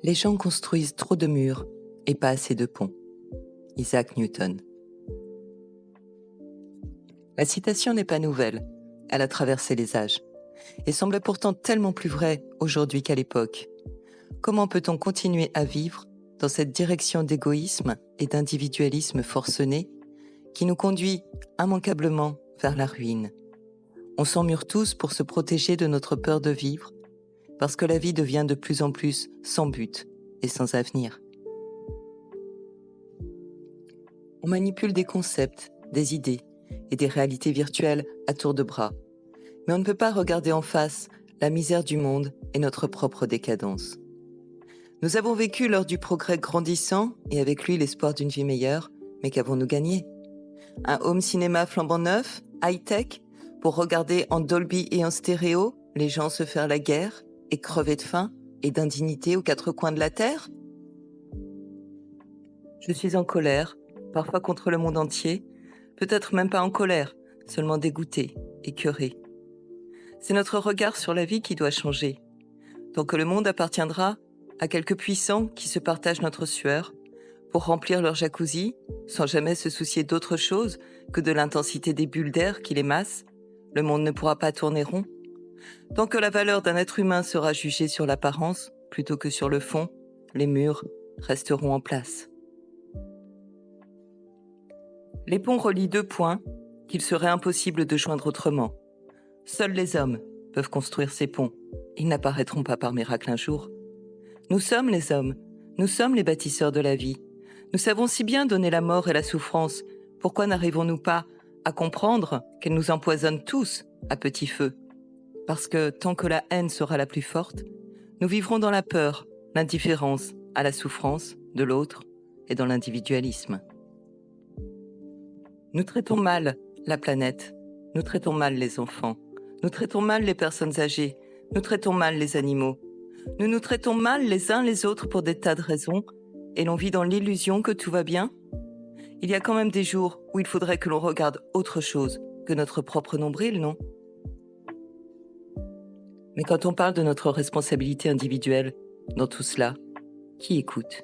Les gens construisent trop de murs et pas assez de ponts. Isaac Newton. La citation n'est pas nouvelle, elle a traversé les âges, et semble pourtant tellement plus vraie aujourd'hui qu'à l'époque. Comment peut-on continuer à vivre dans cette direction d'égoïsme et d'individualisme forcené qui nous conduit immanquablement vers la ruine? On s'emmure tous pour se protéger de notre peur de vivre, parce que la vie devient de plus en plus sans but et sans avenir. On manipule des concepts, des idées et des réalités virtuelles à tour de bras, mais on ne peut pas regarder en face la misère du monde et notre propre décadence. Nous avons vécu l'heure du progrès grandissant et avec lui l'espoir d'une vie meilleure, mais qu'avons-nous gagné? Un home cinéma flambant neuf, high-tech, pour regarder en Dolby et en stéréo les gens se faire la guerre et crever de faim et d'indignité aux quatre coins de la terre? Je suis en colère, parfois contre le monde entier, peut-être même pas en colère, seulement dégoûtée, écœurée. C'est notre regard sur la vie qui doit changer. Tant que le monde appartiendra à quelques puissants qui se partagent notre sueur pour remplir leur jacuzzi, sans jamais se soucier d'autre chose que de l'intensité des bulles d'air qui les massent, le monde ne pourra pas tourner rond. Tant que la valeur d'un être humain sera jugée sur l'apparence plutôt que sur le fond, les murs resteront en place. Les ponts relient deux points qu'il serait impossible de joindre autrement. Seuls les hommes peuvent construire ces ponts. Ils n'apparaîtront pas par miracle un jour. Nous sommes les hommes, nous sommes les bâtisseurs de la vie. Nous savons si bien donner la mort et la souffrance. Pourquoi n'arrivons-nous pas à comprendre qu'elles nous empoisonnent tous à petit feu? Parce que tant que la haine sera la plus forte, nous vivrons dans la peur, l'indifférence à la souffrance de l'autre et dans l'individualisme. Nous traitons mal la planète, nous traitons mal les enfants, nous traitons mal les personnes âgées, nous traitons mal les animaux. Nous nous traitons mal les uns les autres pour des tas de raisons et l'on vit dans l'illusion que tout va bien. Il y a quand même des jours où il faudrait que l'on regarde autre chose que notre propre nombril, non? Mais quand on parle de notre responsabilité individuelle dans tout cela, qui écoute?